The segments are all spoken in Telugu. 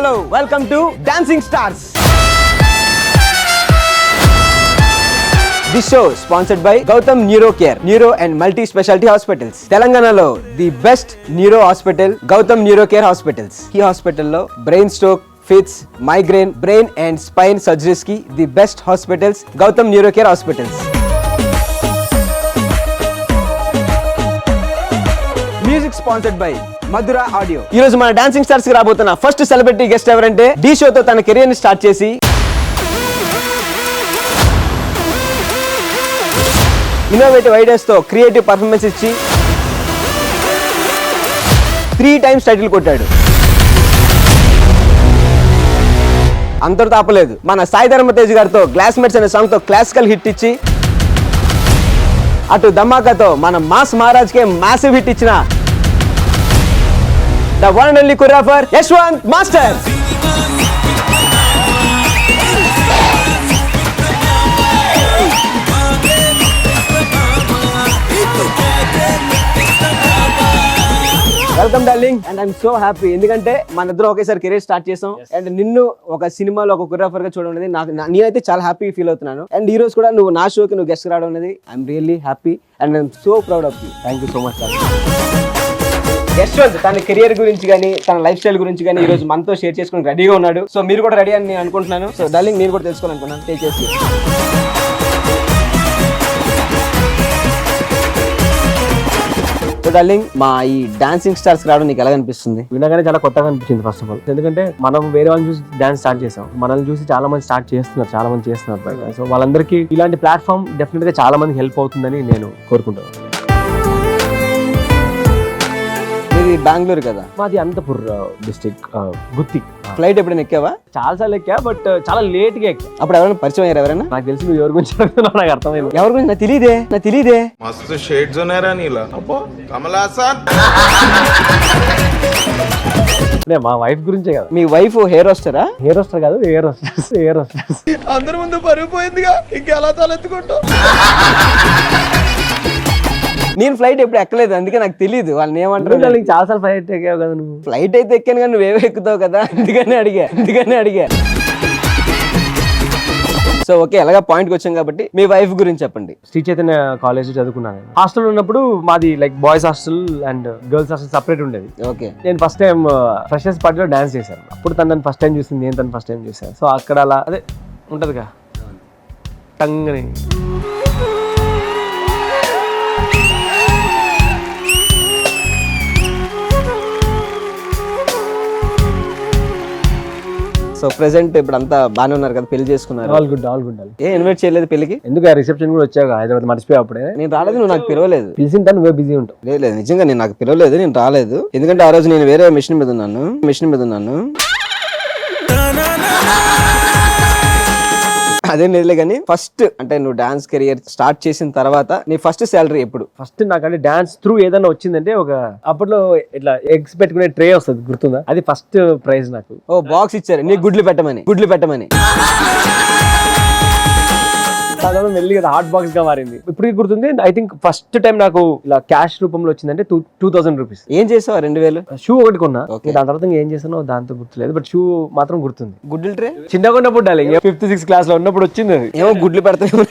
Hello, welcome to Dancing Stars. This show sponsored by Gautam Neurocare, Neuro and Multi-Specialty Hospitals. తెలంగాణలో the best neuro hospital Gautam Neurocare Hospitals. ఈ హాస్పిటల్లో brain stroke, fits, migraine, brain and spine surgeries కి the best hospitals Gautam Neurocare Hospitals. Music sponsored by Madhura Audio. ఈ రోజు మన డాన్సింగ్ స్టార్స్ కి రాబోతున్న ఫస్ట్ సెలబ్రిటీ గెస్ట్ ఎవరంటే డి షోతో తన కెరీర్ ని స్టార్ట్ చేసి ఇన్నోవేటివ్ ఐడియాస్ తో క్రియేటివ్ పర్ఫార్మెన్స్ ఇచ్చి 3 times టైటిల్ కొట్టాడు. అంతటితో ఆపలేదు. మన సాయి ధరమ్ తేజ్ గారితో గ్లాస్మేట్స్ అనే సాంగ్ తో క్లాసికల్ హిట్ ఇచ్చి అటు ధమాకాతో మన మాస్ మహారాజ్ కే మాసివ్ హిట్ ఇచ్చిన the one and only choreographer Yashwant Master. Welcome darling and I'm so happy ఎందుకంటే మన ఇద్దరు ఒకేసారి కెరీర్ స్టార్ట్ చేసాం అండ్ నిన్ను ఒక సినిమాలో ఒక కొరియోగ్రాఫర్ గా చూడడం అనేది నేనైతే చాలా హ్యాపీ ఫీల్ అవుతున్నాను. అండ్ ఈ రోజు కూడా నువ్వు నా షోకి నువ్వు గెస్ట్ రావడం అనేది I'm really happy and I'm so proud of you. Thank you so much. Yashwant తన కెరియర్ గురించి కానీ తన లైఫ్ స్టైల్ గురించి కానీ ఈ రోజు మనతో షేర్ చేసుకుని రెడీగా ఉన్నాడు. సో మీరు కూడా రెడీ అని నేను అనుకుంటున్నాను. సో డార్లింగ్ నేను కూడా తెలుసుకోవాలనుకున్నాను. టేక్ చేసి సో డార్లింగ్ మా ఈ డాన్సింగ్ స్టార్స్ రావడం నీకు ఎలా అనిపిస్తుంది? వినగానే చాలా కొత్తగా అనిపించింది ఫస్ట్ ఆఫ్ ఆల్. ఎందుకంటే మనం వేరే వాళ్ళని చూసి డాన్స్ స్టార్ట్ చేసాం, మనల్ని చూసి చాలా మంది స్టార్ట్ చేస్తున్నారు, చాలా మంది చేస్తున్నారు బయట. సో వాళ్ళందరికీ ఇలాంటి ప్లాట్ఫామ్ డెఫినెట్ గా చాలా మంది హెల్ప్ అవుతుందని నేను కోరుకుంటున్నాను. బెంగళూరు కదా, మాది అనంతపూర్ డిస్ట్రిక్ట్, గుత్తి. ఫ్లైట్ ఎప్పుడైనా ఎక్కావా? చాలా సార్లు ఎక్కా, బట్ చాలా లేట్ గా ఎక్కా. అప్పుడు ఎవరైనా పరిచయం అయ్యారు? ఎవరైనా? నాకు తెలిసి నువ్వు ఎవరి గురించి అడుగుతున్నావు నాకు అర్థమైంది. ఎవరి గురించి నాకు తెలియదే. మస్తు షేడ్స్ ఉన్నారా నీలా? అబ్బో కమల్ హాసన్. మా వైఫ్ గురించే కదా. మీ వైఫ్ హెయిర్ వస్తారా? హెయిర్ వస్తారు కాదు, హెయిర్ వస్తారు. అందరి ముందు పరుగు పోయిందిగా, ఇంకెలా తలెత్తుకుంటావు? నేను ఫ్లైట్ ఎప్పుడు ఎక్కలేదు, అందుకే నాకు తెలియదు వాళ్ళని ఏమంటారు. చాలా సార్లు ఫ్లైట్ ఎక్కావు కదా నువ్వు. ఫ్లైట్ అయితే ఎక్కాను కానీ నువ్వేవో ఎక్కుతావు కదా, అందుకని అడిగా. సో ఓకే, అలాగా పాయింట్కి వచ్చాం కాబట్టి మీ వైఫ్ గురించి చెప్పండి. శ్రీ చైతన్య కాలేజ్ చదువుకున్నాను. హాస్టల్ ఉన్నప్పుడు మాది like boys hostel and girls hostel separate ఉండేది. ఓకే. నేను ఫస్ట్ టైం ఫ్రెషర్స్ పార్టీలో డాన్స్ చేశాను. అప్పుడు తను నన్ను ఫస్ట్ టైం చూసింది, నేను తను ఫస్ట్ టైం చూసాను. సో అక్కడ అలా అదే ఉంటుందిగా టంగని. సో ప్రెసెంట్ ఇప్పుడు అంతా బాగానే ఉన్నారు కదా, పెళ్లి చేసుకున్నారు? All good. ఏ ఇన్వైట్ చేయలేదు పెళ్లికి? ఎందుకు రిసెప్షన్ కూడా వచ్చావు హైదరాబాద్, మర్చిపోయా అప్పుడే. నేను రాలేదు, నువ్వు నాకు పిలవలేదు. పిలిచిన నువ్వే బిజీ ఉంటావు. లేదు నిజంగా నేను నాకు పిలవలేదు, నేను రాలేదు. ఎందుకంటే ఆ రోజు నేను వేరే మిషన్ మీద ఉన్నాను. అదే నిజలే. కానీ ఫస్ట్ అంటే నువ్వు డాన్స్ కెరియర్ స్టార్ట్ చేసిన తర్వాత నీ ఫస్ట్ శాలరీ ఎప్పుడు? ఫస్ట్ నాకంటే డాన్స్ త్రూ ఏదైనా వచ్చిందంటే ఒక అప్పట్లో ఇట్లా ఎగ్స్ పెట్టుకునే ట్రే వస్తుంది, గుర్తుందా? అది ఫస్ట్ ప్రైజ్ నాకు. ఓ బాక్స్ ఇచ్చారు నీకు గుడ్లు పెట్టమని. మెల్లిగా హాట్ బాక్స్ గా మారింది. ఇప్పుడు గుర్తుంది, ఐ థింక్ ఫస్ట్ టైం నాకు ఇలా క్యాష్ రూపంలో వచ్చిందంటే 2000 రూపీస్. ఏం చేసావు? 2000 షూ ఒకటి కొన్నా. దాని తర్వాత ఏం చేసానో దాంతో గుర్తులేదు, బట్ షూ మాత్రం గుర్తుంది. గుడ్లు ట్రే చిన్నగా ఉన్నప్పుడు 5th 6th క్లాస్ లో ఉన్నప్పుడు వచ్చింది అది. ఏమో గుడ్లు పెడతామో.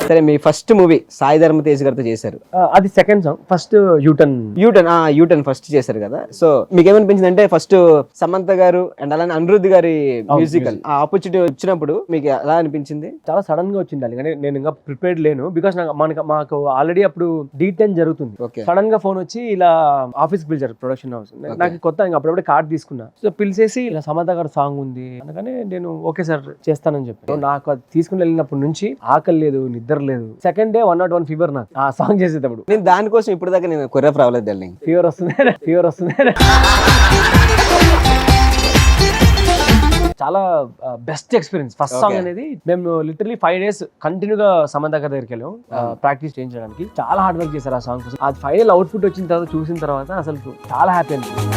సరే, మీ ఫస్ట్ మూవీ సాయి ధరమ్ తేజ్ గారితో చేశారు. అది second song. First U turn first చేశారు కదా. సో మీకు ఏమనిపించింది అంటే ఫస్ట్ సమంత గారు అండ్ అలానే అనిరుద్ధ్ గారి మ్యూజికల్ ఆ ఆపర్చునిటీ వచ్చినప్పుడు మీకు ఎలా అనిపించింది? చాలా సడన్ గా వచ్చింది అది. నేను ఇంకా ప్రిపేర్డ్ లేను, బికాస్ మాకు ఆల్రెడీ అప్పుడు D10 జరుగుతుంది. సడన్ గా ఫోన్ వచ్చి ఇలా ఆఫీస్ పిలిచారు, ప్రొడక్షన్ హౌస్. నాకు కొత్త, ఇంకా అప్పుడప్పుడే కార్డ్ తీసుకున్నా. సో పిలిచేసి ఇలా సమంత గారు సాంగ్ ఉంది అందుకని నేను ఓకే సార్ చేస్తానని చెప్పి, నాకు అది తీసుకుని వెళ్ళినప్పటి నుంచి ఆకలి లేదు, నిద్ర లేదు. సెకండ్ డే 101 ఫీవర్ నాకు ఆ సాంగ్ చేసేటప్పుడు. నేను దానికోసం ఇప్పుడు దాకా నేను కొరియోగ్రాఫర్ అవ్వలేదు డార్లింగ్. ఫీవర్ వస్తుంది. చాలా బెస్ట్ ఎక్స్పీరియన్స్. ఫస్ట్ సాంగ్ అనేది మేము లిటరలీ 5 days కంటిన్యూగా సమంత గారి దగ్గరికి వెళ్ళాం ప్రాక్టీస్ చేయించడానికి. చాలా హార్డ్ వర్క్ చేశారు ఆ సాంగ్ కోసం. అది ఫైనల్ అవుట్పుట్ వచ్చిన తర్వాత చూసిన తర్వాత అసలు చాలా హ్యాపీ అనిపించింది.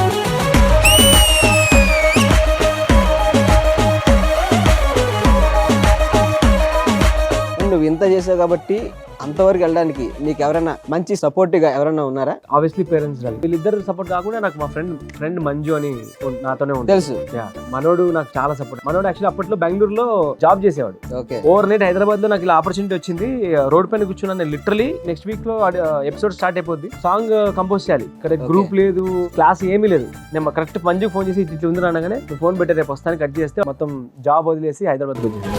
నువ్వు ఇంత అంతా చేసావు కాబట్టి అంతవరకు వెళ్ళడానికి నీకు ఎవరైనా మంచి సపోర్టివ్గా ఎవరైనా ఉన్నారా? ఆబ్వియస్లీ పేరెంట్స్ వీళ్ళిద్దరు సపోర్ట్ కాకుండా నాకు మా ఫ్రెండ్ మంజు అని నాతోనే ఉంటుంది. తెలుసు. మనోడు నాకు చాలా సపోర్ట్. మనోడు యాక్చువల్లీ అప్పట్లో బెంగళూరులో జాబ్ చేసేవాడు. ఓకే. ఓవర్ నైట్ హైదరాబాద్ లో నాకు ఇలా ఆపర్చునిటీ వచ్చింది. రోడ్ పైన కూర్చున్నాను నేను. లిటరలీ నెక్స్ట్ వీక్ లో ఎపిసోడ్ స్టార్ట్ అయిపోద్ది. సాంగ్ కంపోజ్ చేయాలి. ఇక్కడ గ్రూప్ లేదు, క్లాస్ ఏమీ లేదు. నేను కరెక్ట్ మంజుకి ఫోన్ చేసి ఇట్లా ఉంది అనగానే ఫోన్ పెట్టి రేపు వస్తాను కట్ చేస్తే మొత్తం జాబ్ వదిలేసి హైదరాబాద్ వచ్చేసి.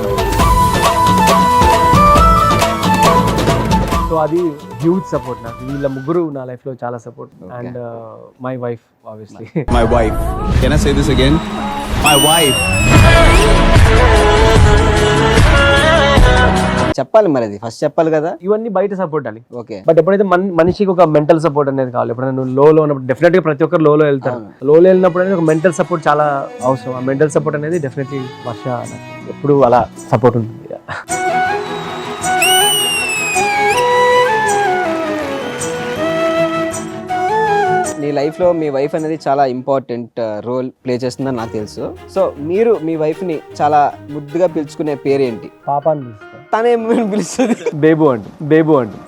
సో అది హ్యూజ్ సపోర్ట్ నాకు. వీళ్ళ ముగ్గురు నా లైఫ్ లో చాలా support. And my wife obviously. My wife. Can I say this again? My wife. చెప్పాలి మరి, అది ఫస్ట్ చెప్పాలి కదా. ఇవన్నీ బయట సపోర్ట్ అని. ఓకే. బట్ ఎప్పుడైతే మనిషికి ఒక మెంటల్ సపోర్ట్ అనేది కావాలి. ఎప్పుడైనా నువ్వు లోలో ఉన్నప్పుడు డెఫినెట్ గా ప్రతి ఒక్కరు లోలో వెళ్తారు. లోలో వెళ్ళినప్పుడు అనేది ఒక మెంటల్ సపోర్ట్ చాలా అవసరం. ఆ మెంటల్ సపోర్ట్ అనేది డెఫినెట్లీ వర్ష ఎప్పుడు అలా సపోర్ట్ ఉంటుంది. నీ లైఫ్లో మీ వైఫ్ అనేది చాలా ఇంపార్టెంట్ రోల్ ప్లే చేస్తుందని నాకు తెలుసు. సో మీరు మీ వైఫ్ని చాలా ముద్దుగా పిలుచుకునే పేరు ఏంటి? పాప అని పిలుస్తా. తనేం పిలుస్తుంది? బేబు అండి. బేబు అండి.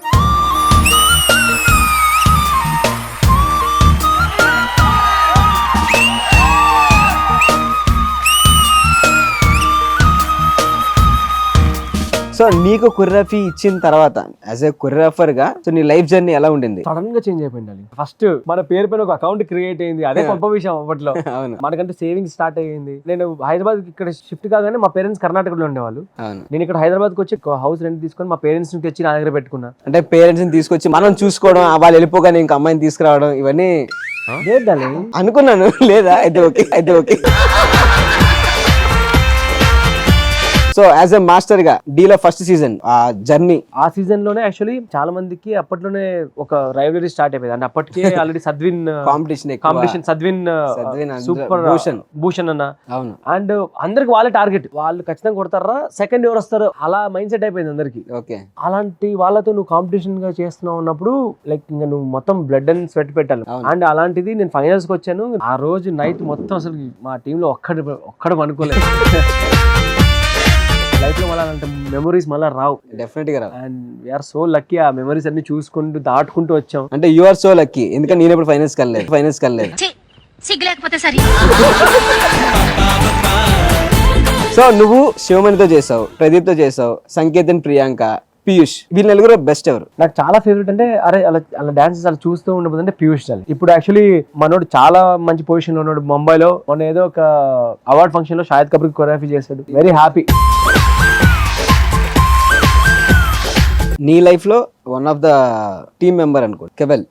సో నీకు కొరియోగ్రఫీ ఇచ్చిన తర్వాత యాజ్ ఏ కొరియోగ్రాఫర్ గా సో నీ లైఫ్ జర్నీ ఎలా ఉండింది? సడన్ గా చేంజ్ అయిపోయింది. ఫస్ట్ మన పేరు పైన ఒక అకౌంట్ క్రియేట్ అయింది. అదే గొప్ప విషయం అప్పట్లో. అవును. మనకంటే సేవింగ్స్ స్టార్ట్ అయ్యింది. నేను హైదరాబాద్ ఇక్కడ షిఫ్ట్ కాగానే మా పేరెంట్స్ కర్ణాటకలో ఉండేవాళ్ళు. అవును. నేను ఇక్కడ హైదరాబాద్ కి వచ్చి హౌస్ రెంట్ తీసుకొని మా పేరెంట్స్ ని తెచ్చి నా దగ్గర పెట్టుకున్నా. అంటే పేరెంట్స్ ని తీసుకొచ్చి మనం చూసుకోవడం, వాళ్ళు వెళ్ళిపోగానే ఇంకా అమ్మాయిని తీసుకురావడం, ఇవన్నీ అనుకున్నాను. లేదా అయితే ఓకే, అయితే okay. So as a master గా డీలో ఫస్ట్ సీజన్ ఆ జర్నీ, ఆ సీజన్ లోనే యాక్చువల్లీ చాలా మందికి అప్పట్లోనే ఒక రైవలరీ స్టార్ట్ అయిపోయింది. అంటే అప్పటికే already Sadvin competition Sadvin super Bhushan అన్న. అవును. అండ్ అందరికి వాళ్ళే టార్గెట్, వాళ్ళు ఖచ్చితంగా కొడతారా, సెకండ్ ఎవరు వస్తారు, అలా మైండ్ సెట్ అయిపోయింది అందరికి. ఓకే. అలాంటి వాళ్ళతో నువ్వు కాంపిటీషన్ గా చేస్తున్నావు ఉన్నప్పుడు లైక్ ఇంకా నువ్వు మొత్తం బ్లడ్ అండ్ స్వెట్ పెట్టాలి. అండ్ అలాంటిది నేను ఫైనల్స్ కి వచ్చాను. ఆ రోజు నైట్ మొత్తం అసలు మా టీమ్ లో ఒక్కడు అనుకోలేదు. లైఫ్ లో అలాంటి మెమరీస్ మళ్ళీ రావు. డెఫినెట్ గా రావు. అండ్ వీఆర్ సో లక్కీ ఆ మెమరీస్ అన్ని చూసుకుంటూ దాటుకుంటూ వచ్చాం. అంటే యు ఆర్ సో లక్కీ. ఎందుకంటే నేను ఎప్పుడు ఫైనల్స్ కలలేదు. సిగ్గులేకపోతే సరే. సో నువ్వు శివమణితో చేసావు, ప్రదీప్ తో చేసావు, సంకేతన్, ప్రియాంక, పీయూష్, వీళ్ళ నలుగురు బెస్ట్ ఎవరు? నాకు చాలా ఫేవరెట్ అంటే అరే అలా డాన్సెస్ అలా చూస్తూ ఉండబోదు అంటే పీయూష్ చాలి. ఇప్పుడు యాక్చువల్లీ మనోడు చాలా మంచి పొజిషన్ లో ఉన్నాడు. ముంబైలో మొన్న ఏదో ఒక అవార్డ్ ఫంక్షన్ లో షాహిద్ కపూర్ కొరియోగ్రఫీ చేశాడు. Very happy. నీ లైఫ్ లో one of the team member అనుకో కేవల్.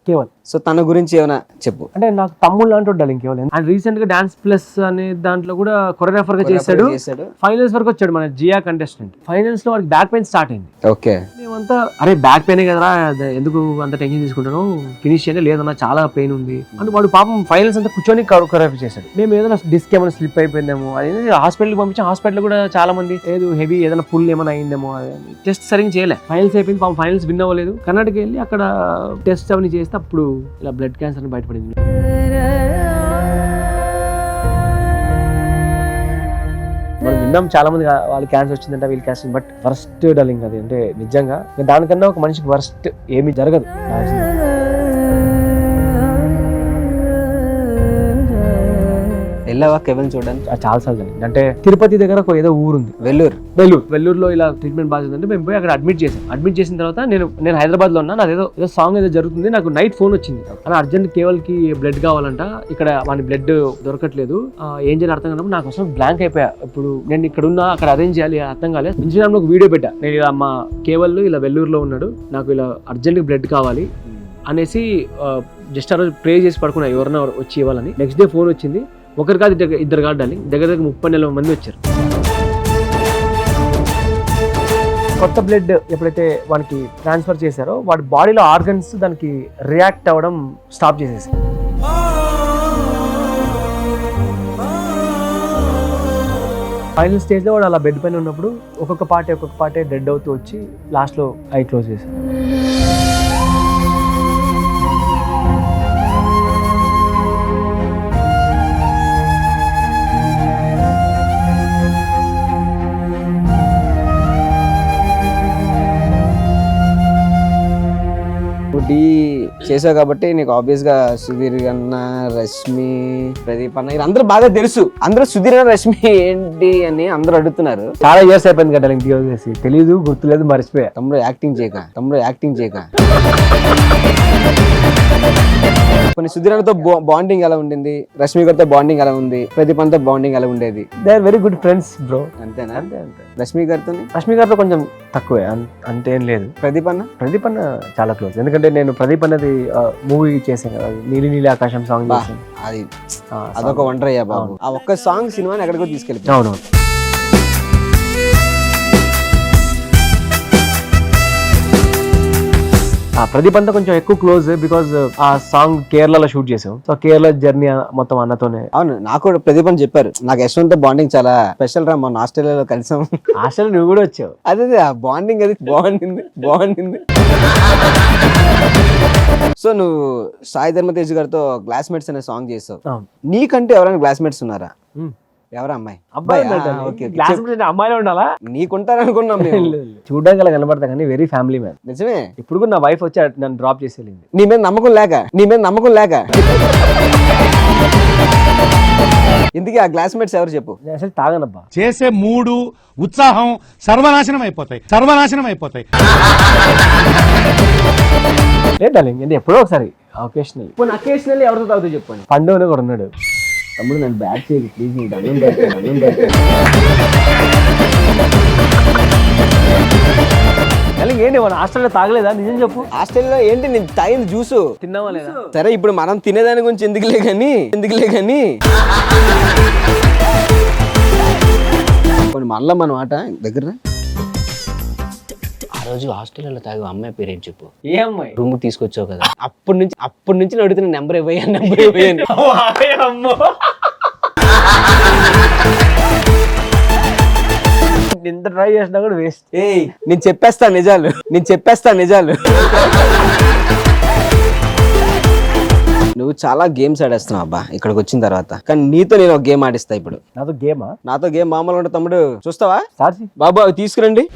సో తన గురించి ఏమైనా చెప్పు. అంటే నాకు తమ్ముళ్ళు లాంటి ఉండాలి ఇంకేవల్. అండ్ రీసెంట్ గా డాన్స్ ప్లస్ అనే దాంట్లో కూడా కొరియోగ్రాఫర్ గా చేశాడు. ఫైనల్స్ వరకు వచ్చాడు మన జియా కంటెస్టెంట్. ఫైనల్స్ లో వాడికి బ్యాక్ పెయిన్ స్టార్ట్ అయింది. ఓకే. మేమంతా అరే బ్యాక్ పెయిన్ కదరా, ఎందుకు అంత టెన్షన్ తీసుకుంటాను, ఫినిష్ చేయలే, లేదన్నా చాలా పెయిన్ ఉంది అని వాడు పాపం ఫైనల్స్ అంతా కూర్చొని కొరియోగ్రఫీ చేశాడు. మేము ఏదైనా డిస్క్ ఏమైనా స్లిప్ అయిపోయిందేమో అది హాస్పిటల్ పంపించాం. హాస్పిటల్ కూడా చాలా మంది ఏదో హెవీ ఏదైనా పుల్ ఏమైనా అయిందేమో టెస్ట్ సరిగ్గా చేయలే. ఫైనల్స్ అయిపోయింది, పాపం ఫైనల్స్ విన్ అవ్వలేదు. కర్ణాటక వెళ్ళి అక్కడ టెస్ట్ అవన్నీ చేస్తే అప్పుడు ఇలా బ్లడ్ క్యాన్సర్ అని బయటపడింది. మనం విన్నాం చాలా మంది వాళ్ళు క్యాన్సర్ వచ్చిందంటే వీళ్ళు క్యాన్సర్, బట్ వర్స్ట్ డలింగ్ అది. అంటే నిజంగా దానికన్నా ఒక మనిషికి వర్స్ట్ ఏమీ జరగదు. వెళ్ళావా కెవెన్ చూడడానికి? చాలా సార్లు జరిగింది. అంటే తిరుపతి దగ్గర ఒక ఏదో ఊరుంది, వెల్లూరులో ఇలా ట్రీట్మెంట్ బాగా అంటే మేము పోయి అక్కడ అడ్మిట్ చేసిన తర్వాత నేను హైదరాబాద్ లో ఉన్నా. నాది ఏదో సాంగ్ ఏదో జరుగుతుంది. నాకు నైట్ ఫోన్ వచ్చింది, అని అర్జెంట్ కేవల్ కి బ్లడ్ కావాలంట, ఇక్కడ వాని బ్లడ్ దొరకట్లేదు, ఏం చేయాలి అర్థం కానప్పుడు నాకు అసలు బ్లాంక్ అయిపోయా. ఇప్పుడు నేను ఇక్కడ ఉన్నా, అక్కడ అరేంజ్ చేయాలి అర్థం కాలేదు. ఇన్స్టాగ్రామ్ లో ఒక వీడియో పెట్టా, నేను ఇలా మా కేవల్ ఇలా వెల్లూరులో ఉన్నాడు, నాకు ఇలా అర్జెంట్ బ్లడ్ కావాలి అనేసి జస్ట్ ఆ రోజు ప్రే చేసి పడుకున్నా ఎవరైనా వచ్చి ఇవ్వాలని. నెక్స్ట్ డే ఫోన్ వచ్చింది. ఒకరు కాదు ఇద్దరు కాదు డార్లింగ్, దగ్గర 30-40 మంది వచ్చారు. కొత్త బ్లడ్ ఎప్పుడైతే వానికి ట్రాన్స్ఫర్ చేశారో వాడి బాడీలో ఆర్గన్స్ దానికి రియాక్ట్ అవ్వడం స్టాప్ చేసేసారు. ఫైనల్ స్టేజ్లో వాడు అలా బెడ్ పైన ఉన్నప్పుడు ఒక్కొక్క పార్టే డెడ్ అవుతూ వచ్చి లాస్ట్లో ఐ క్లోజ్ చేశారు. చేసావు కాబట్టి నీకు ఆబ్వియస్ గా సుధీర్ అన్న, రష్మి, ప్రదీప్ అన్న వీళ్ళందరూ బాగా తెలుసు. అందరూ సుధీర్ అన్న, రష్మి ఏంటి అని అందరూ అడుగుతున్నారు. చాలా ఇయర్స్ అయిపోయింది కదా ఇంటికి చేసి, తెలీదు, గుర్తులేదు, మర్చిపోయా. తమ్ముడు యాక్టింగ్ చేయక కొన్ని సుధీరతో బాండింగ్ ఎలా ఉండింది, రష్మి గారితో బాండింగ్ ఎలా ఉంది, ప్రదీప్ అంతా బాండింగ్ ఎలా ఉండేది? They are very good friends bro. అంతేనా? అంతే. రష్మి గారితో రష్మి గారితో కొంచెం తక్కువే, అంతేం లేదు. ప్రదీప్ అన్న ప్రదీప్ అన్న చాలా క్లోజ్, ఎందుకంటే నేను ప్రదీప్ అన్నది మూవీ చేశాను కదా, నీలి నీలి ఆకాశం సాంగ్ చేశాను. అది అదొక వండర్ అయ్యా బాబు. ఆ ఒక్క సాంగ్ సినిమాని ఎక్కడికో తీసుకెళ్ళి. అవును. ప్రదీప్ అంతా కొంచెం ఎక్కువ క్లోజ్ బికాజ్ ఆ సాంగ్ కేరళలో షూట్ చేసాం. సో కేరళ జర్నీ మొత్తం అన్నతోనే. అవును, నాకు కూడా ప్రదీప్ అని చెప్పారు. నాకు యశ్వంత్ తో బాండింగ్ చాలా స్పెషల్ రా, మొన్న ఆస్ట్రేలియాలో కలిసాం. అసలు నువ్వు కూడా వచ్చావు. అదే ఆ బాండింగ్ అది బాగుండింది. సో నువ్వు సాయి ధర్మ తేజ్ గారితో క్లాస్మేట్స్ అనే సాంగ్ చేసావు. నీకంటే ఎవరైనా క్లాస్మేట్స్ ఉన్నారా? ఎవరా అమ్మాయి? అమ్మాయిలో ఉండాలా? నీకుంటారు అనుకున్నాం మేము. చూడడానికి అలా కనబడతా కానీ వెరీ ఫ్యామిలీ మ్యాన్. నిజమే. ఇప్పుడు కూడా నా వైఫ్ వచ్చి నన్ను డ్రాప్ చేసి వెళ్ళింది. నీ మీద నమ్మకం లేక ఇందుకే ఆ క్లాస్మేట్స్ ఎవరు చెప్పు? నేను అసలు తాగనబ్బా. చేసే మూడు ఉత్సాహం సర్వనాశనం అయిపోతాయి. లేదు డార్లింగ్, అంటే ఎప్పుడో ఒకసారి అకేషనల్లీ ఎవరితో తాగుతూ చెప్పండి. పండు అని కూడా ఉన్నాడు. తమ్ముడు నన్ను బ్యాడ్ చేయకు ప్లీజ్. ఏంటి మన హాస్టల్లో తాగలేదా? నిజం చెప్పు. హాస్టల్లో ఏంటి నేను తాగింది జ్యూసు. తిన్నావా లేదా? సరే ఇప్పుడు మనం తినేదాని గురించి ఎందుకులే కానీ మళ్ళా మన మాట దగ్గర. ఆ రోజు హాస్టల్లో తాగు అమ్మాయి పేరు ఏంటి చెప్పు? ఏ అమ్మాయి? రూమ్ తీసుకొచ్చావు కదా, అప్పటి నుంచి అడుగుతున్న నెంబర్ ఇవ్వయ్యా. ఎంత ట్రై చేసినా కూడా వేస్ట్. నేను చెప్పేస్తా నిజాలు. నువ్వు చాలా గేమ్స్ ఆడేస్తున్నావు అబ్బా ఇక్కడికి వచ్చిన తర్వాత. కానీ నీతో నేను ఒక గేమ్ ఆడిస్తా ఇప్పుడు. నాతో గేమ్ మామూలు ఉంటే తమ్ముడు చూస్తావా? బాబు అవి తీసుకురండి.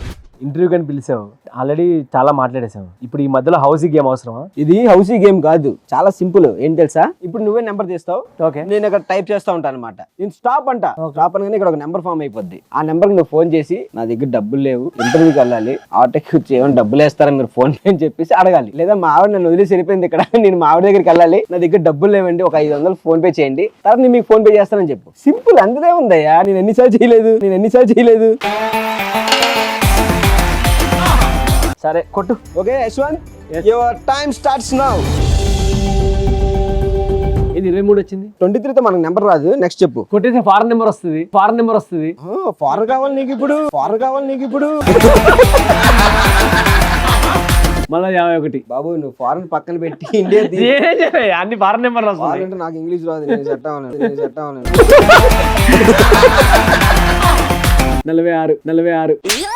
ఇంటర్వ్యూ కానీ పిలిచావు, ఆల్రెడీ చాలా మాట్లాడేసావు. ఇప్పుడు ఈ మధ్యలో హౌసీ గేమ్ అవసరమా? ఇది హౌసీ గేమ్ కాదు, చాలా సింపుల్. ఏం తెలుసా? ఇప్పుడు నువ్వే నెంబర్ తీస్తావు, ఓకే, నేను ఇక్కడ టైప్ చేస్తా ఉంటాను అనమాట. నేను స్టాప్ అనగానే ఇక్కడ ఒక నెంబర్ ఫామ్ అయిపోద్ది. ఆ నెంబర్ నువ్వు ఫోన్ చేసి నా దగ్గర డబ్బులు లేవు, ఇంటర్వ్యూకి వెళ్ళాలి, ఆటోకి వచ్చి ఏమైనా డబ్బులు వేస్తారా మీరు ఫోన్ పే అని చెప్పేసి అడగాలి. లేదా మా ఆవిడ నన్ను వదిలేసి వెళ్ళిపోయింది ఇక్కడ, నేను మా ఆవిడ దగ్గరికి వెళ్ళాలి, నా దగ్గర డబ్బులు లేవండి, ఒక 500 ఫోన్ పే చేయండి, తర్వాత నేను మీకు ఫోన్ పే చేస్తానని చెప్పు. సింపుల్, అంతనే ఉందయ్యా. నేను ఎన్నిసార్లు చేయలేదు. సరే కొట్టు. Okay Yashwant, your time starts now. ఇది 23 వచ్చింది. 23తో మనకు నెంబర్ రాదు. నెక్స్ట్ చెప్పు. కొట్టేసి ఫారెన్ నెంబర్ వస్తుంది. ఫారెన్ కావాలి నీకు ఇప్పుడు. మళ్ళీ 51. బాబు నువ్వు ఫారెన్ పక్కన పెట్టి ఇండియా అన్ని ఫారెన్ నెంబర్ వస్తుంది. అంటే నాకు ఇంగ్లీష్ రాదు, నేను సెట్ అవ్వను. 46.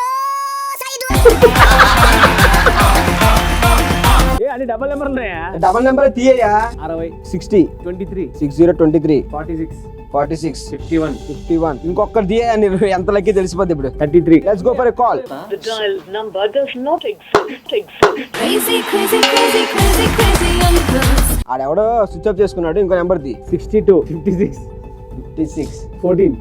అన్ని డబల్ నెంబర్ ఉన్నాయా? డబల్ నెంబర్ తీయా. 60, 60, 23, 60, 23, 46, 51. ఇంకొకటి తీయా. ఎంత లక్కీ తెలిసిపోద్ది ఇప్పుడు. 33. Let's go for a call. The dialed number does not exist. Crazy numbers. ఆడెవడో స్విచ్ ఆఫ్ చేసుకున్నాడు. ఇంకో నెంబర్ తీ. 62, 56, 56, 14,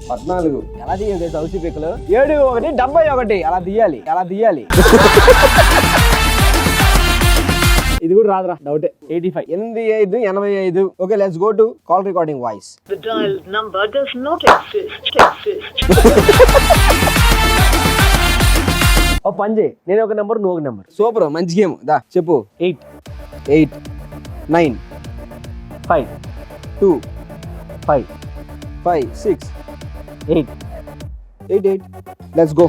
14. ఎలా తీయాలి సౌసి పిక్కలు? 7, 1, 71. అలా తీయాలి. ఇది కూడా రాదురా, డౌటే. 85, 85. Okay, let's go to call recording voice. The dialed number does not exist. ఓ పని చేయి, నేను ఒక నెంబర్, నువ్వు ఒక నెంబర్. సూపర్, మంచి గేమ్. దా చెప్పు. 8, 9, 5, 2, 5, 5, 6, 8. 8. Let's go.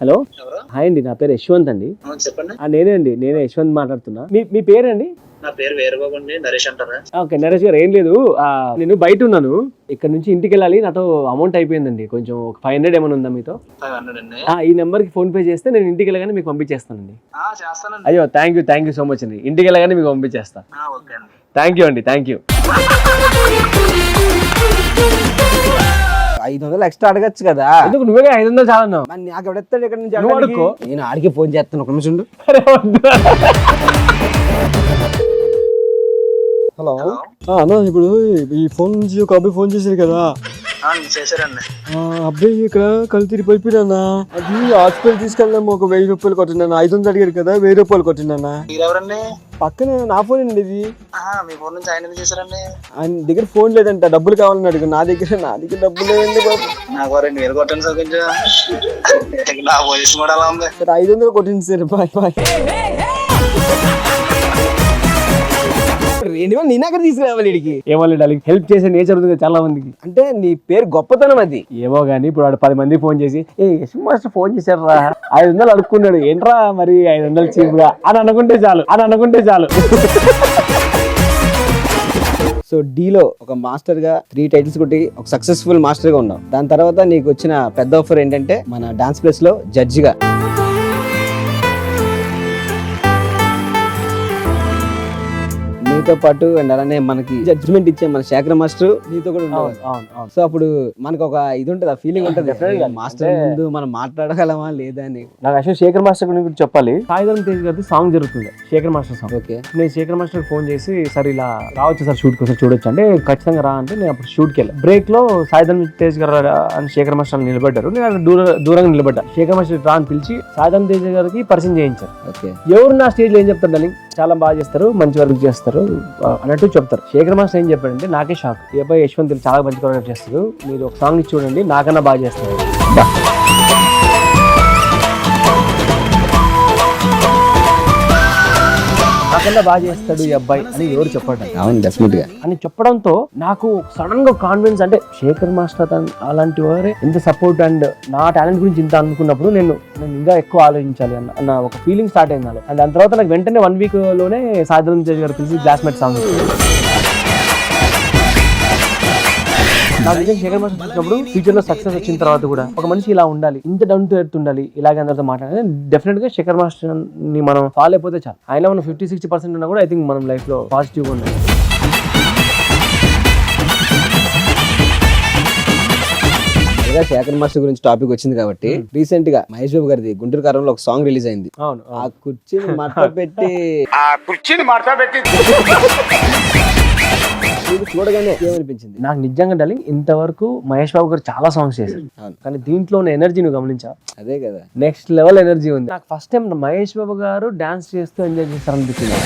హలో, హాయ్ అండి, నా పేరు యశ్వంత్ అండి. చెప్పండి. నేనే యశ్వంత్ మాట్లాడుతున్నా. మీ పేరండి? నా పేరు వీరబాబు అండి. నరేష్ అంటారా? ఓకే, నరేష్ గారు. ఏం లేదు, నేను బయట ఉన్నాను, ఇక్కడ నుంచి ఇంటికి వెళ్ళాలి. నాతో అమౌంట్ అయిపోయిందండి, కొంచెం ఒక 500 ఏమైనా ఉందా మీతో? 500 అండి. ఈ నెంబర్కి ఫోన్ పే చేస్తే నేను ఇంటికి వెళ్ళగానే మీకు పంపించేస్తానండి. చేస్తానండి. అయ్యో, థ్యాంక్ యూ సో మచ్ అండి. ఇంటికి వెళ్ళగానే మీకు పంపించేస్తాను. ఓకే అండి. థ్యాంక్ యూ అండి. 500 ఎక్స్ట్రా అడగచ్చు కదా. ఎందుకు నువ్వే 500 చాలా అన్నావు. మరి నాకు ఎవడెత్తాడు ఇక్కడ నుంచి నువ్వు అడగడానికి? అడుక్కో. నేను ఆడికి ఫోన్ చేస్తాను, ఒక నిమిషం ఉండు. హలో అన్న, ఇప్పుడు ఈ ఫోన్ నుంచి ఒక అబ్బాయి ఫోన్ చేశారు కదా, చేశారండి. ఆ అబ్బాయి ఇక్కడ కళ్ళు తిరిగి పడిపోయినా. అది హాస్పిటల్ తీసుకెళ్ళాము, ఒక 1000 రూపాయలు కొట్టినా. 500 అడిగారు కదా, 1000 రూపాయలు కొట్టినా. మీరెవరండి? పక్కన నా ఫోన్ అండి ఇది. మీ ఫోన్ నుంచి ఆయన ఎందుకు చేశారండి? ఆయన దగ్గర ఫోన్ లేదంట, డబ్బులు కావాలని అడిగారు. నా దగ్గర డబ్బులు లేదండి బాబు. నాకు 2000 కొట్టండి సార్ కొంచెం. నా పొజిషన్ కూడా అలా ఉంది. సరే 500 కొట్టింది సార్. Bye bye. నేను అక్కడ తీసుకురావాలి వీడికి. ఏమో డార్లింగ్, హెల్ప్ చేసే నేచర్ ఉంది చాలా మందికి. అంటే నీ పేరు గొప్పతనం అది. ఏమో గానీ ఇప్పుడు వాడు 10 మంది ఫోన్ చేసి యశ్ మాస్టర్ ఫోన్ చేశారా 500 అడుక్కున్నాడు, ఏంట్రా మరి 500 చీపుగా అని అనుకుంటే చాలు. సో డీలో ఒక మాస్టర్ గా 3 టైటిల్స్ కొట్టి ఒక సక్సెస్ఫుల్ మాస్టర్ గా ఉన్నావు. దాని తర్వాత నీకు వచ్చిన పెద్ద ఆఫర్ ఏంటంటే మన డాన్స్ ప్లేస్ లో జడ్జిగా. నీతో పాటు అండ్ అలానే మనకి జడ్జిమెంట్ ఇచ్చే మన శేఖర్ మాస్టర్ నీతో కూడా ఉండేవారు. సో అప్పుడు మనకు ఒక ఇది ఉంటుంది, ఆ ఫీలింగ్ ఉంటుంది, మాస్టర్ ముందు మనం మాట్లాడగలమా లేదా అని. నాకు యాక్చువల్ శేఖర్ మాస్టర్ గురించి చెప్పాలి. సాయిధరం తేజ్ గారి సాంగ్ జరుగుతుంది, శేఖర్ మాస్టర్ సాంగ్. ఓకే, నేను శేఖర్ మాస్టర్ ఫోన్ చేసి సార్ ఇలా రావచ్చు సార్ షూట్ కోసం చూడొచ్చు అంటే ఖచ్చితంగా రా అంటే నేను అప్పుడు షూట్కి వెళ్ళాను. బ్రేక్ లో సాయిధరం తేజ్ గారు అని శేఖర్ మాస్టర్ నిలబడ్డారు, నేను దూరంగా నిలబడ్డా. శేఖర్ మాస్టర్ రా అని పిలిచి సాయిధరం తేజ్ గారికి పరిచయం చేయించారు. ఓకే, ఎవరు నా స్టేజ్ లో ఏం చెప్తారు డార్లింగ్, చాలా బాగా చేస్తారు, మంచి వర్క్ చేస్తారు అన్నట్టు చెప్తారు. శేఖర్ మాస్టర్ ఏం చెప్పాడంటే నాకే షాక్, ఏ అబ్బాయి యశ్వంత్ చాలా మంచి కొరియోగ్రాఫ్ చేస్తారు, మీరు ఒక సాంగ్ ఇచ్చి చూడండి నాకన్నా బాగా చేస్తారు, నాకన్నా బాగా చేస్తాడు ఈ అబ్బాయి అని ఎవరు చెప్పాడు. అవును, డెఫినెట్ గా అని చెప్పడంతో నాకు సడన్ గా కాన్ఫిడెన్స్, అంటే శేఖర్ మాస్టర్ అలాంటి వారే ఎంత సపోర్ట్ అండ్ నా టాలెంట్ గురించి ఇంత అనుకున్నప్పుడు నేను ఇంకా ఎక్కువ ఆలోచించాలి అన్న ఒక ఫీలింగ్ స్టార్ట్ అయింది నాలో. అండ్ దాని తర్వాత నాకు వెంటనే 1 వీక్ లోనే సాయిధరం తేజ్ గారు పిలిచి క్లాస్మేట్ సాంగ్ నాకు నిజంగా శేఖర్ మాస్టర్ చూసినప్పుడు ఫ్యూచర్ లో సక్సెస్ వచ్చిన తర్వాత కూడా ఒక మనిషి ఇలా ఉండాలి, ఇంత డౌన్ టు ఎర్త్ ఉండాలి, ఇలాగే అందరితో మాట్లాడాలి. డెఫినెట్ గా శేఖర్ మాస్టర్ ని మనం ఫాలో అయిపోతే చాలు. ఆయన మనం 50-60% ఉన్నా కూడా ఐ థింక్ మనం లైఫ్ లో పాజిటివ్ గా ఉండాలి. శేఖర్ మాస్టర్ గురించి టాపిక్ వచ్చింది కాబట్టి రీసెంట్ గా మహేష్ బాబు గారిది గుంటూరు కారంలో ఒక సాంగ్ రిలీజ్ అయింది. అవును, ఆ కుర్చీని మడత పెట్టి చూడగానే ఏమనిపించింది? నాకు నిజంగా డార్లింగ్ ఇంతవరకు మహేష్ బాబు గారు చాలా సాంగ్స్ చేశారు, కానీ దీంట్లో ఉన్న ఎనర్జీ నువ్వు గమనించావు? అదే కదా, నెక్స్ట్ లెవెల్ ఎనర్జీ ఉంది. నాకు ఫస్ట్ టైం మహేష్ బాబు గారు డాన్స్ చేస్తూ ఎంజాయ్ చేస్తారనిపించింది.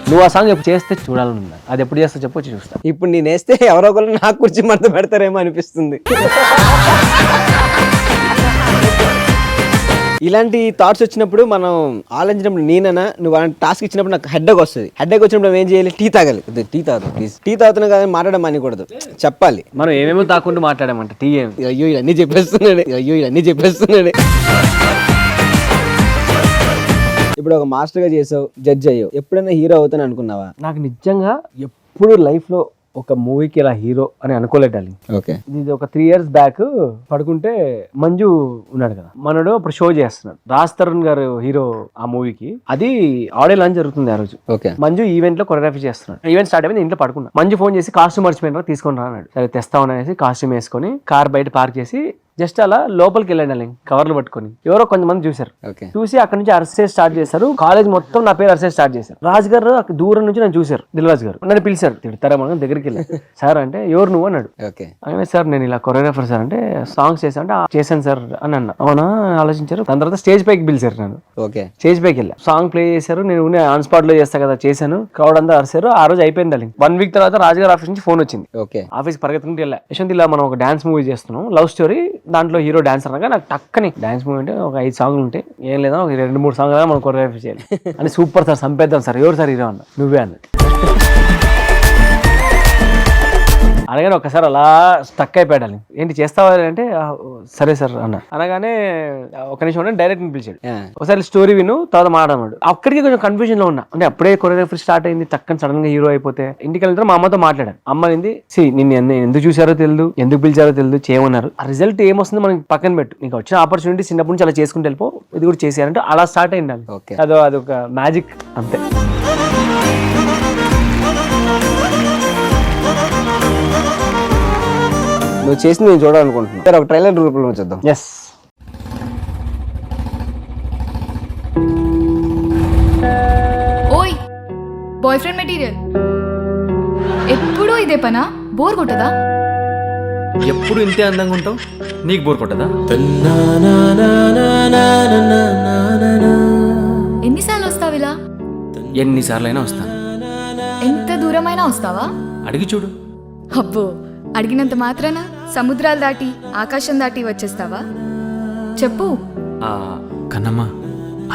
నువ్వు ఆ సాంగ్ ఎప్పుడు చేస్తే చూడాలని ఉందా? అది ఎప్పుడు చేస్తా చెప్పు, వచ్చి చూస్తా. ఇప్పుడు నేను వేస్తే ఎవరో ఒకరు నాకు కుర్చీ మడత పెడతారేమో అనిపిస్తుంది. ఇలాంటి థాట్స్ వచ్చినప్పుడు మనం ఆలోచించినప్పుడు నేనైనా నువ్వు అలాంటి టాస్క్ ఇచ్చినప్పుడు నాకు హెడ్ఏక్ వస్తుంది. హెడ్ఏక్ వచ్చినప్పుడు ఏం చేయాలి? టీ తాగాలి. టీ తాగుతాం, ప్లీజ్. టీ తాగుతున్నా కానీ మాట్లాడడం మానేకూడదు, చెప్పాలి. మనం ఏమేమో తాకుండా మాట్లాడామంట టీ ఏమి. అయ్యో ఇవన్నీ చెప్పేస్తున్నాడు. ఇప్పుడు ఒక మాస్టర్ గా చేసావు, జడ్జ్ అయ్యావు, ఎప్పుడైనా హీరో అవుతాను అనుకున్నావా? నాకు నిజంగా ఎప్పుడు లైఫ్ లో ఒక మూవీకి ఇలా హీరో అని అనుకోలేదు. ఓకే, ఇది ఒక 3 years బ్యాక్ పడుకుంటే మంజు ఉన్నాడు కదా, మనడు అప్పుడు షో చేస్తున్నాడు, రాజ్ తరుణ్ గారు హీరో ఆ మూవీకి. అది ఆడియో లాంచ్ జరుగుతుంది ఆ రోజు. ఓకే, మంజు ఈవెంట్ లో కొరియోగ్రఫీ చేస్తున్నాడు. ఈవెంట్ స్టార్ట్ అయిపోయింది, ఇంట్లో పడుకున్నా. మంజు ఫోన్ చేసి కాస్ట్యూమ్ మర్చిపోయినా తీసుకొని రా అన్నాడు. సరే తెస్తామని అనేసి కాస్ట్యూమ్ వేసుకొని కార్ బయట పార్క్ చేసి జస్ట్ అలా లోపలికి వెళ్ళండి కవర్లు పట్టుకొని. ఎవరో కొంతమంది చూసారు, చూసి అక్కడ నుంచి అరెస్ట్ స్టార్ట్ చేశారు. కాలేజ్ మొత్తం నా పేరు అరెస్ట్ స్టార్ట్ చేశారు. రాజ్ గారు దూరం నుంచి నన్ను చూశారు, దిల్రాజ్ గారు నన్ను పిలిచారు, తిడతారా మనం దగ్గరికి వెళ్ళి. సార్ అంటే ఎవరు నువ్వు అన్నాడు. అయినా సార్ నేను ఇలా కొరియోగ్రాఫర్ సార్ అంటే సాంగ్స్ చేశాను అంటే చేశాను సార్ అని అన్నా. అవునా ఆలోచించారు. దాని తర్వాత స్టేజ్ పైకి పిలిచారు నన్ను. స్టేజ్ పైకి వెళ్ళా, సాంగ్ ప్లే చేశారు. నేను ఆన్ స్పాట్ లో చేస్తా కదా, చేశాను. క్రౌడ్ అంతా అరిశారు. ఆ రోజు అయిపోయింది. 1 week తర్వాత రాజ్ గారు ఆఫీస్ నుంచి ఫోన్ వచ్చింది. ఆఫీస్ పరిగెత్తుకుంటూ వెళ్ళా. యశ్వంత్ ఇలా మనం ఒక డాన్స్ మూవీ చేస్తున్నాం, లవ్ స్టోరీ, దాంట్లో హీరో డాన్స్ అనగా నాకు టక్కని డాన్స్ మూవీ అంటే ఒక 5 songs ఉంటాయి, ఏం లేదా ఒక 2-3 songs మనం కొరియోగ్రఫీ చేయాలి అని. సూపర్ సార్, సంపేద్దాం సార్. ఎవరు సార్ హీరో అన్న? నువ్వే అన్న. అనగానే ఒకసారి అలా స్టక్ అయిపోయాడు. ఏంటి చేస్తావా అంటే సరే సార్ అన్న. అనగానే ఒక నిమిషం డైరెక్ట్ పిలిచాడు, ఒకసారి స్టోరీ విను తర్వాత మాట్లాడన్నాడు. అక్కడికి కొంచెం కన్ఫ్యూజన్ లో ఉన్నా, అంటే అప్పుడే కొరియోగ్రఫీ స్టార్ట్ అయింది, టక్కని సడన్ గా హీరో అయిపోతే. ఇంటికి వెళ్తారు, మా అమ్మతో మాట్లాడాను. అమ్మ నింది నిన్ను ఎందుకు చూసారో తెలియదు, ఎందుకు పిలిచారో తెలియదు, చేయమన్నారు. ఆ రిజల్ట్ ఏమొస్తుందో మనకి పక్కన పెట్టు, నీకు వచ్చిన ఆపర్చునిటీ చిన్నప్పటి నుంచి అలా చేసుకుంటూ వెళ్ళిపో, ఇది కూడా చేసేయాలంటే అలా స్టార్ట్ అయింది. అదొక మ్యాజిక్ అంతే. నువ్వు చేసింది నేను చూడాలనుకుంటున్నాను. సరే, ఒక ట్రైలర్ రూపంలో చూద్దాం. ఎస్. ఓయ్ బాయ్ ఫ్రెండ్ మెటీరియల్, ఎప్పుడూ ఇదే పనా? బోర్ కొట్టదా? ఎప్పుడు ఇంతే అందంగా ఉంటావు, నీకు బోర్ కొట్టదా? ఎన్నిసార్లు వస్తావు ఇలా? ఎన్నిసార్లైనా వస్తాను. ఎంత దూరమైనా వస్తావా? అడిగి చూడు. అబ్బో, అడిగినంత మాత్రాన సముద్రాలు దాటి ఆకాశం దాటి వచ్చేస్తావా? చెప్పు. కన్నమ్మ,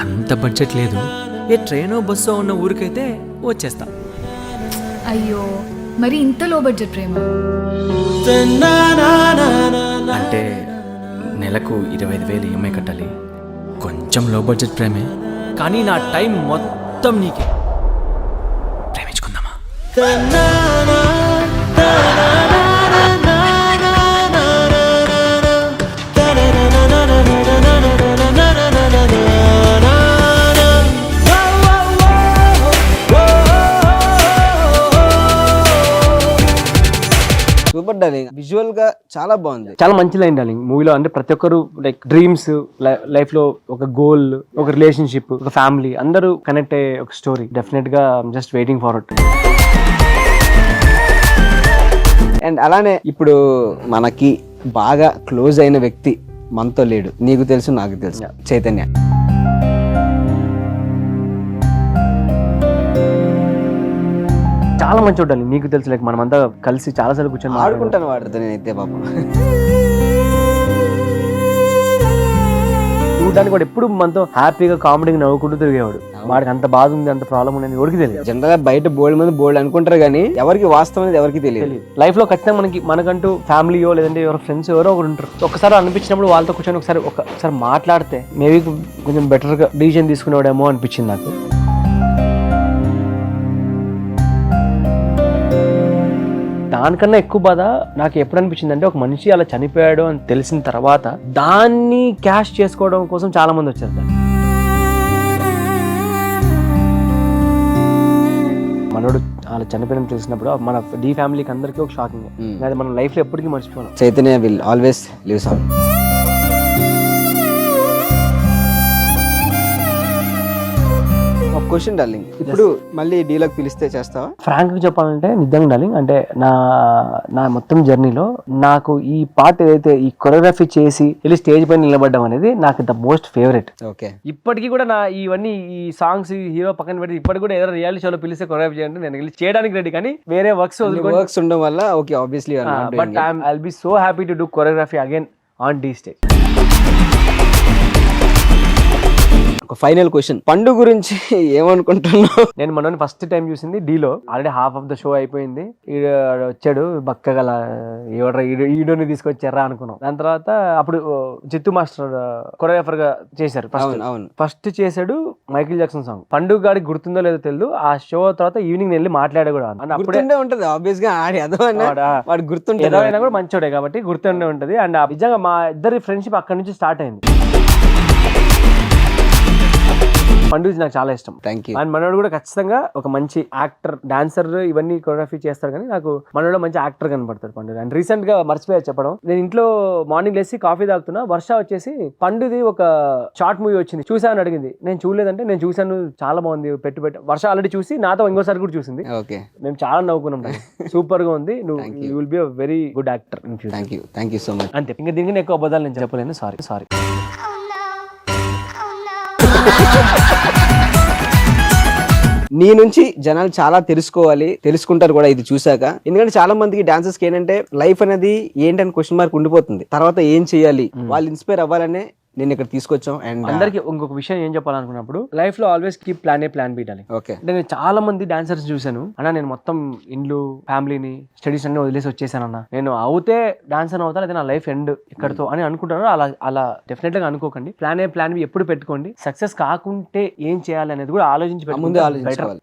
అంత బడ్జెట్ లేదు. ఏ ట్రైనో బస్సో ఉన్న ఊరికైతే వచ్చేస్తా. అయ్యో, మరి ఇంత లో బడ్జెట్ ప్రేమ? అంటే నెలకు 25,000 ఈఎంఐ కట్టాలి. కొంచెం లో బడ్జెట్ ప్రేమే, కానీ నా టైం మొత్తం నీకే. ప్రేమించుకుందామా? Super darling. విజువల్ గా చాలా బాగుంది. చాలా మంచి లైన్ డార్లింగ్ మూవీలో. అంటే ప్రతి ఒక్కరు లైక్ డ్రీమ్స్, లైఫ్ లో ఒక గోల్, ఒక రిలేషన్షిప్, ఒక ఫ్యామిలీ, అందరూ కనెక్ట్ అయ్యే ఒక స్టోరీ. డెఫినెట్ గా just waiting for it. And అలానే ఇప్పుడు మనకి బాగా క్లోజ్ అయిన వ్యక్తి మనతో లేడు. నీకు తెలుసు, నాకు తెలుసు, చైతన్య. చాలా మంచి ఉండాలి. నీకు తెలుసు, లైక్ మనమంతా కలిసి చాలా సార్లు కూర్చొని ఆడుకుంటాను వాడితో నేనైతే పాపం. చూడడానికి వాడు ఎప్పుడు మనతో హ్యాపీగా కామెడీగా నవ్వుకుంటూ తిరిగేవాడు. వాడికి అంత బాధ ఉంది, అంత ప్రాబ్లం ఉంది ఎవరికి తెలియదు. జనరల్ గా బయట బోల్డ్ మంది బోల్డ్ అనుకుంటారు కానీ ఎవరికి వాస్తవం అనేది ఎవరికి తెలియదు. లైఫ్ లో ఖచ్చితంగా మనకంటూ ఫ్యామిలీయో లేదంటే ఎవరో ఫ్రెండ్స్ ఎవరో ఒకరు ఉంటారు. ఒకసారి అనిపించినప్పుడు వాళ్ళతో కూర్చొని ఒకసారి మాట్లాడితే మేబీ కొంచెం బెటర్ గా డిసిజన్ తీసుకునేవాడేమో అనిపించింది నాకు. దానికన్నా ఎక్కువ బాధ నాకు ఎప్పుడు అనిపించింది అంటే, ఒక మనిషి అలా చనిపోయాడు అని తెలిసిన తర్వాత దాన్ని క్యాష్ చేసుకోవడం కోసం చాలా మంది వచ్చారు. మనోడు అలా చనిపోయిన తెలిసినప్పుడు మన డీ ఫ్యామిలీకి అందరికీ ఒక షాకింగ్. అది మన లైఫ్ లో ఎప్పటికీ మర్చిపోయాం. Chaitanya will always lives on. ఒక క్వశ్చన్ డార్లింగ్, ఇప్పుడు మళ్ళీ డీలోకి పిలిస్తే చేస్తావా? ఫ్రాంక్ గా చెప్పాలంటే నిజంగా డార్లింగ్, అంటే నా మొత్తం జర్నీలో నాకు ఈ పార్ట్ ఏదైతే ఈ కొరియోగ్రఫీ చేసి వెళ్ళి స్టేజ్ పైన నిలబడడం అనేది నాకు ద మోస్ట్ ఫేవరెట్. ఓకే. ఇప్పటికీ కూడా నా ఇవన్నీ ఈ సాంగ్స్ హీరో పక్కన పెట్టి ఇప్పటికి కూడా ఏదైనా రియాలిటీ షోలో పిలిస్తే కొరియోగ్రఫీ చేయండి నేను వెళ్ళి చేయడానికి రెడీ. కానీ వేరే వర్క్స్ ఉండడం వల్ల okay obviously, but I'll be so happy to do choreography again on the stage. ఒక ఫైనల్ క్వశ్చన్, పండు గురించి ఏమనుకుంటున్నావు? నేను మనోని ఫస్ట్ టైం చూసింది డీలో. Already half of the show అయిపోయింది. వచ్చాడు బక్కగల ఈడోని తీసుకొచ్చారా అనుకున్నాం. దాని తర్వాత అప్పుడు చిత్తు మాస్టర్ కొరియోగ్రాఫర్ గా చేశారు. ఫస్ట్ చేశాడు మైకిల్ జాక్సన్ సాంగ్. పండుగ గాడికి గుర్తుందో లేదో తెలియదు. ఆ షో తర్వాత ఈవినింగ్ వెళ్ళి మాట్లాడే కూడా అప్పుడే ఉంటది ఆబ్వియస్ గా. వాడు గుర్తుంటే ఏదైనా కూడా మంచోడే కాబట్టి గుర్తుండే ఉంటది. అండ్ నిజంగా మా ఇద్దరి ఫ్రెండ్షిప్ అక్కడి నుంచి స్టార్ట్ అయింది. పండు నాకు చాలా ఇష్టం. అండ్ మనోడు కూడా ఖచ్చితంగా ఒక మంచి యాక్టర్, డాన్సర్, ఇవన్నీ కొరియోగ్రఫీ చేస్తారు. కానీ నాకు మనోడు మంచి యాక్టర్ కనబడతాడు పండు. అండ్ రీసెంట్ గా మర్చిపోయా చెప్పడం, నేను ఇంట్లో మార్నింగ్ లేసి కాఫీ తాగుతున్నా, వర్ష వచ్చేసి పండుది ఒక షార్ట్ మూవీ వచ్చింది చూసాను అడిగింది. నేను చూడలేదంటే నేను చూసాను, చాలా బాగుంది, పెట్టు వర్ష ఆల్రెడీ చూసి నాతో ఇంకోసారి కూడా చూసింది. మేము చాలా నవ్వుకున్నాం. సూపర్ గా ఉంది. నువ్వు you will be a very good actor in future. Thank you so much. అంతే, ఇంకా దీనికి ఎక్కువ అబద్ధాలు నేను చెప్పలేను. సారీ. నీ నుంచి జనాలు చాలా తెలుసుకుంటారు కూడా ఇది చూసాక. ఎందుకంటే చాలా మందికి డాన్సర్స్ కి ఏంటంటే లైఫ్ అనేది ఏంటని క్వశ్చన్ మార్క్ ఉండిపోతుంది. తర్వాత ఏం చేయాలి, వాళ్ళు ఇన్స్పైర్ అవ్వాలనే నేను ఇక్కడ తీసుకొచ్చాం. అండ్ అందరికి ఇంకొక విషయం ఏం చెప్పాలనుకున్నప్పుడు, లైఫ్ లో always keep plan B darling. Okay. అంటే నేను చాలా మంది డాన్సర్స్ చూసాను అన్న, నేను మొత్తం ఇండ్లు, ఫ్యామిలీని, స్టడీస్ అన్ని వదిలేసి వచ్చేసానన్న, నేను అవుతే డాన్సర్ అవుతా లేదా నా లైఫ్ ఎండ్ ఇక్కడతో అని అనుకుంటాను. అలా డెఫినెట్ గా అనుకోకండి. ప్లాన్ బి ఎప్పుడు పెట్టుకోండి. సక్సెస్ కాకుంటే ఏం చేయాలి అనేది కూడా ఆలోచించి పెట్టుకోండి.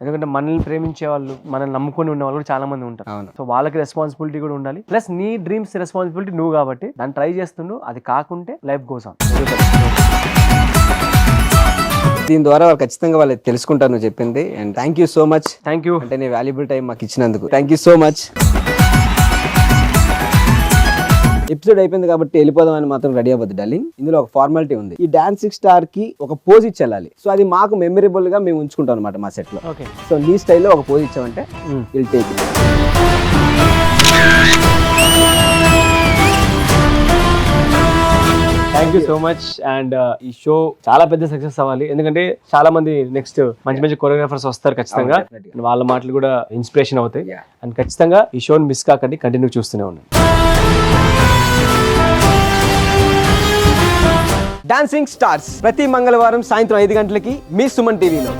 ఎందుకంటే మనల్ని ప్రేమించే వాళ్ళు, మనల్ని నమ్ముకొని ఉన్న వాళ్ళు కూడా చాలా మంది ఉంటారు. సో వాళ్ళకి రెస్పాన్సిబిలిటీ కూడా ఉండాలి. ప్లస్ నీ డ్రీమ్స్ రెస్పాన్సిబిలిటీ నువ్వు కాబట్టి దాన్ని ట్రై చేస్తున్నావు. అది కాకుంటే లైఫ్ గోస్ ఆన్. దీని ద్వారా వాళ్ళు ఖచ్చితంగా వాళ్ళు తెలుసుకుంటారు నువ్వు చెప్పింది. And thank you so much. Thank you అంటే నీ వాల్యుబుల్ టైం మాకు ఇచ్చినందుకు thank you so much. Episode అయిపోయింది కాబట్టి వెళ్ళిపోదాం అని మాత్రం రెడీ అవ్వద్దు డార్లింగ్. ఇందులో ఒక ఫార్మాలిటీ ఉంది. ఈ డాన్సింగ్ స్టార్ కి ఒక పోజ్ ఇచ్చేయాలి. సో అది మాకు మెమరబుల్ గా మేము ఉంచుకుంటాం అనమాట మా సెట్ లో. ఓకే. సో నీ స్టైల్లో ఒక పోజ్ ఇచ్చామంటే will take it. Thank you so much. And ఈ షో చాలా పెద్ద సక్సెస్ అవ్వాలి, ఎందుకంటే చాలా మంది నెక్స్ట్ మంచి మంచి కొరియోగ్రాఫర్స్ వస్తారు ఖచ్చితంగా. And వాళ్ళ మాటలు కూడా ఇన్స్పిరేషన్ అవుతాయి. అండ్ ఖచ్చితంగా ఈ షోని మిస్ కాకండి, కంటిన్యూ చూస్తూనే ఉండండి. డాన్సింగ్ స్టార్స్ ప్రతి మంగళవారం సాయంత్రం 5 గంటలకి మీ సుమన్ టీవీలో.